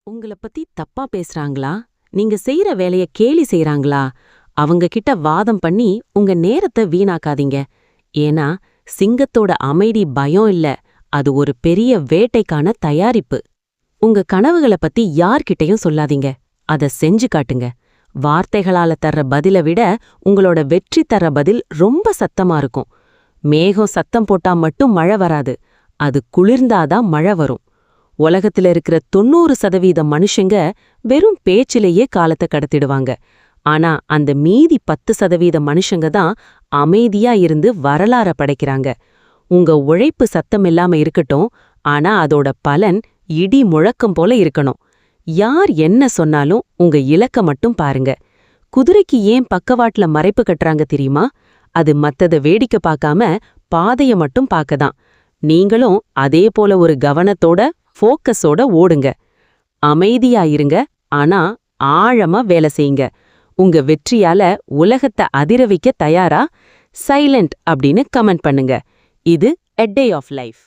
உங்கள பத்தி தப்பா பேசுறாங்களா? நீங்க செய்யற வேலைய கேலி செய்றாங்களா? அவங்க கிட்ட வாதம் பண்ணி உங்க நேரத்த வீணாக்காதீங்க. ஏன்னா, சிங்கத்தோட அமைதி பயம் இல்ல, அது ஒரு பெரிய வேட்டைக்கான தயாரிப்பு. உங்க கனவுகள பத்தி யார்கிட்டயும் சொல்லாதீங்க. அத செஞ்சு காட்டுங்க. வார்த்தைகளால தர்ற பதில விட உங்களோட வெற்றி தர்ற பதில் ரொம்ப சத்தமா இருக்கும். மேகம் சத்தம் போட்டா மட்டும் மழை வராது. அது குளிர்ந்தாதான் மழை வரும். உலகத்துல இருக்கிற 90% மனுஷங்க வெறும் பேச்சிலேயே காலத்தை கடத்திடுவாங்க. ஆனா அந்த மீதி 10% மனுஷங்க தான் அமைதியா இருந்து வரலாற படைக்கிறாங்க. உங்க உழைப்பு சத்தம் இல்லாம இருக்கட்டும், ஆனா அதோட பலன் இடி முழக்கம் போல இருக்கணும். யார் என்ன சொன்னாலும் உங்க இலக்க மட்டும் பாருங்க. குதிரைக்கு ஏன் பக்கவாட்ல மறைப்பு கட்டுறாங்க தெரியுமா? அது மத்தத வேடிக்கை பார்க்காம பாதைய மட்டும் பார்க்கதான். நீங்களும் அதே போல ஒரு கவனத்தோட ஃபோக்கஸோட ஓடுங்க. அமைதியா இருங்க, ஆனா ஆழமா வேலை செய்யுங்க. உங்க வெற்றியால உலகத்தை அதிர வைக்க தயாரா? சைலண்ட் அப்படின்னு கமெண்ட் பண்ணுங்க. இது எ டே ஆஃப் லைஃப்.